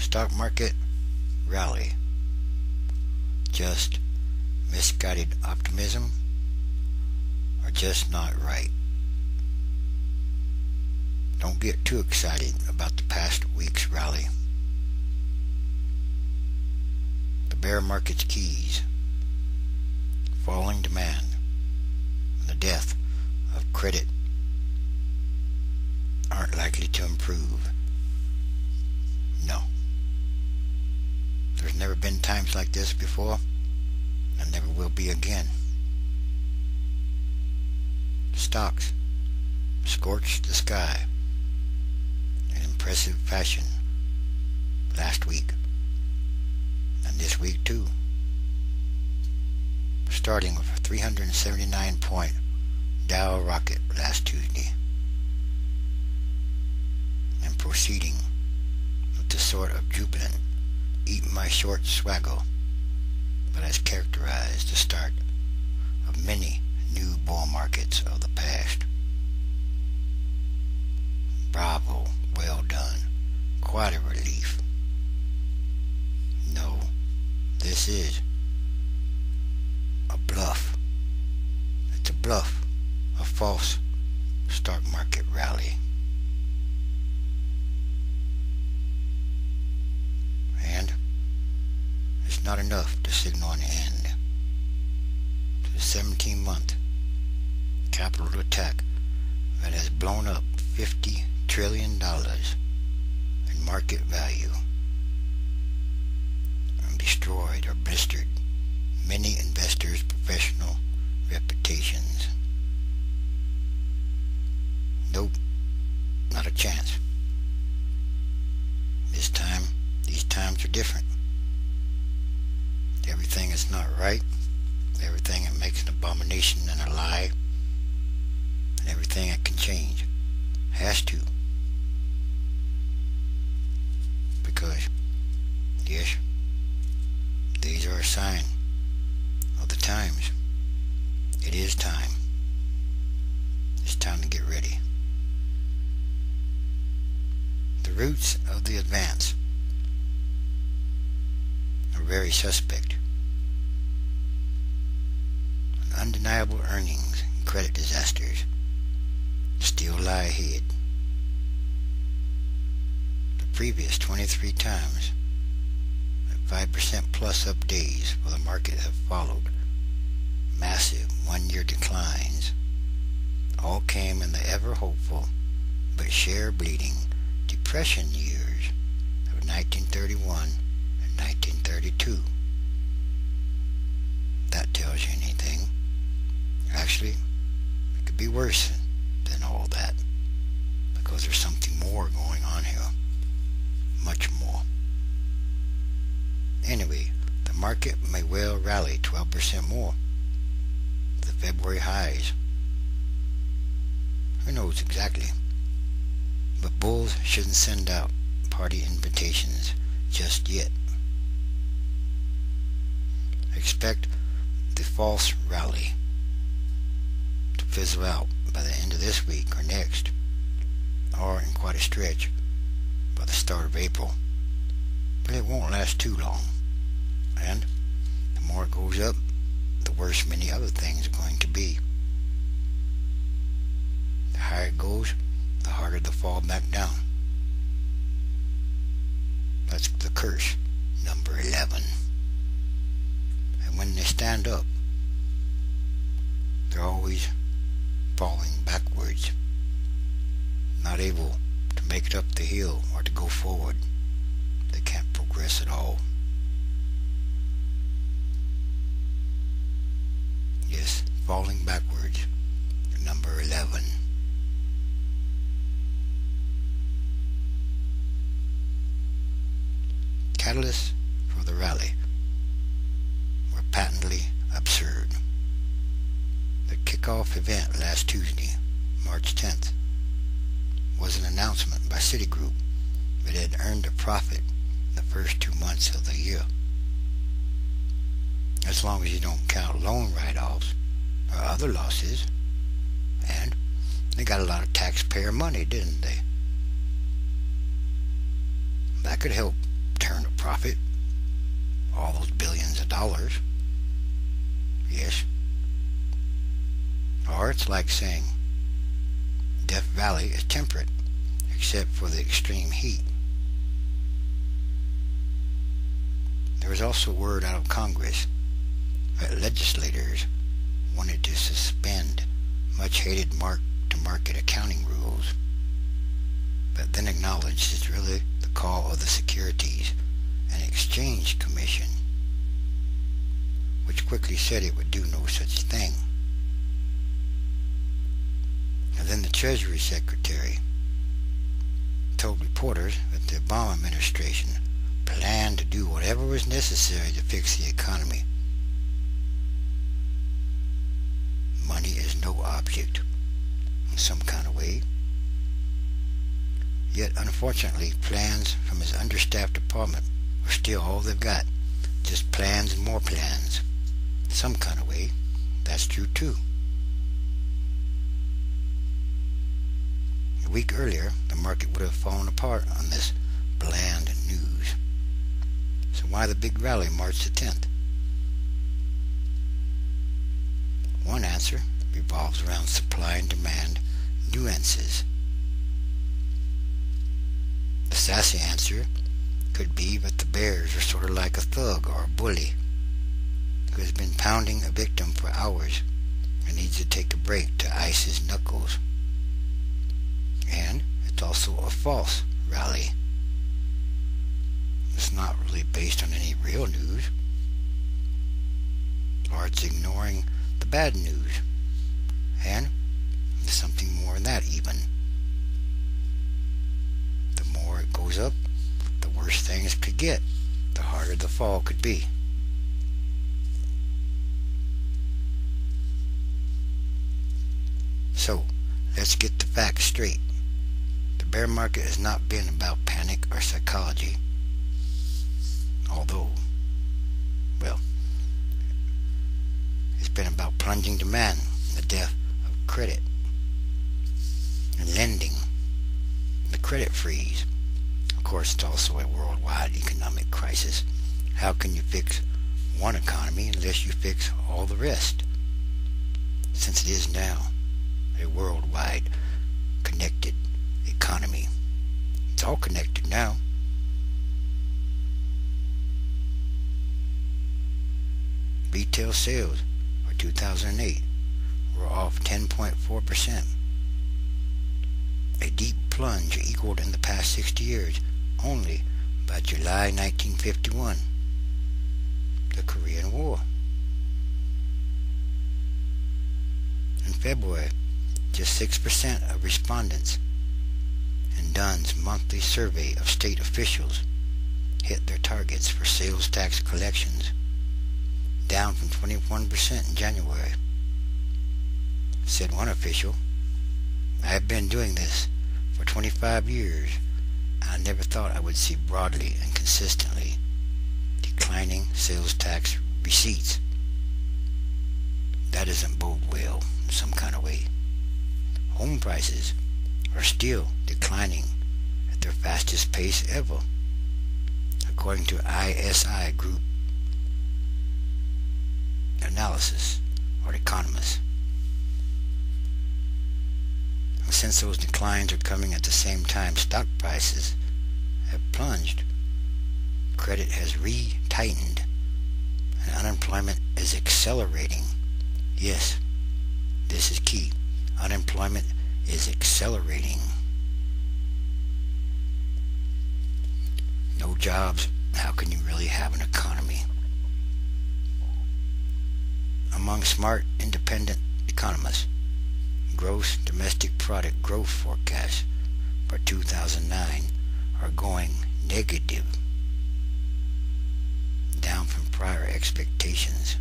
stock market rally. Just misguided optimism, or just not right? Don't get too excited about the past week's rally. The bear market's keys: falling demand and the death of credit aren't likely to improve. No. There's never been times like this before, and never will be again. Stocks scorched the sky in impressive fashion last week, and this week too, starting with a 379-point Dow rocket last Tuesday, and proceeding with the sort of jubilant eat-my-short swaggle that has characterized the start of many new bull markets of the past. Bravo, well done, quite a relief. No, this is a bluff. It's a bluff, a false stock market rally. And it's not enough to signal an end to the 17-month capital attack that has blown up $50 trillion in market value and destroyed or blistered many investors' professional reputations. Nope, not a chance. These times are different. Everything is not right. Everything that makes an abomination and a lie, and everything that can change has to. Because, yes, these are a sign of the times. It is time. It's time to get ready. The roots of the advance are very suspect. Undeniable earnings and credit disasters still lie ahead. The previous 23 times that 5% plus up days for the market have followed massive one-year declines all came in the ever-hopeful but share-bleeding Depression years of 1931 and 1932. That tells you anything. Actually, it could be worse than all that, because there's something more going on here. Much more. Anyway, the market may well rally 12% more to the February highs. Who knows exactly? But bulls shouldn't send out party invitations just yet. Expect the false rally to fizzle out by the end of this week or next, or in quite a stretch by the start of April. But it won't last too long, and the more it goes up, the worse many other things are going to be. The higher it goes, the harder the fall back down. That's the curse, number 11. And when they stand up, they're always falling backwards, not able to make it up the hill or to go forward. They can't progress at all. Yes, falling backwards, number 11. Catalysts for the rally were patently absurd. The kickoff event last Tuesday, March 10th, was an announcement by Citigroup that it had earned a profit the first 2 months of the year. As long as you don't count loan write-offs or other losses. And they got a lot of taxpayer money, didn't they? That could help profit, all those billions of dollars. Yes. Or it's like saying Death Valley is temperate, except for the extreme heat. There was also word out of Congress that legislators wanted to suspend much hated mark-to-market accounting rules, but then acknowledged it's really the call of the Securities and Exchange Commission, which quickly said it would do no such thing. And then the Treasury Secretary told reporters that the Obama administration planned to do whatever was necessary to fix the economy. Money is no object in some kind of way. Yet, unfortunately, plans from his understaffed department are still all they've got. Just plans and more plans. Some kind of way. That's true too. A week earlier, the market would have fallen apart on this bland news. So why the big rally March the 10th? One answer revolves around supply and demand nuances. The sassy answer could be that the bears are sort of like a thug or a bully who has been pounding a victim for hours and needs to take a break to ice his knuckles. And it's also a false rally. It's not really based on any real news, or it's ignoring the bad news, and there's something more than that even. The more it goes up, the worse things could get, the harder the fall could be. So, let's get the facts straight. The bear market has not been about panic or psychology, although, well, it's been about plunging demand, the death of credit, and lending, the credit freeze. Of course, it's also a worldwide economic crisis. How can you fix one economy unless you fix all the rest? Since it is now a worldwide connected economy. It's all connected now. Retail sales for 2008 were off 10.4%. A deep plunge equaled in the past 60 years only by July 1951, the Korean War. In February, just 6% of respondents in Dunn's monthly survey of state officials hit their targets for sales tax collections, down from 21% in January. Said one official, "I have been doing this for 25 years, and I never thought I would see broadly and consistently declining sales tax receipts. That doesn't bode well in some kind of way. Home prices are still declining at their fastest pace ever, according to ISI Group analysis, or economists. And since those declines are coming at the same time stock prices have plunged, credit has re-tightened, and unemployment is accelerating. Yes, this is key. Unemployment is accelerating. No jobs, how can you really have an economy? Among smart, independent economists, gross domestic product growth forecasts for 2009 are going negative, down from prior expectations,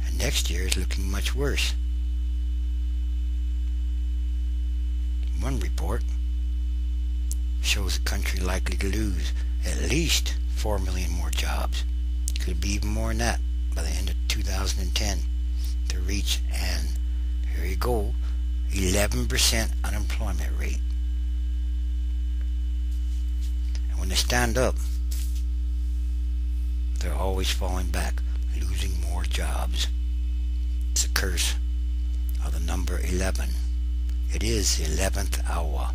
and next year is looking much worse. One report shows the country likely to lose at least 4 million more jobs. Could be even more than that by the end of 2010 to reach an, here you go, 11% unemployment rate. And when they stand up They're always falling back, losing more jobs. It's a curse of the number 11. It is the 11th hour.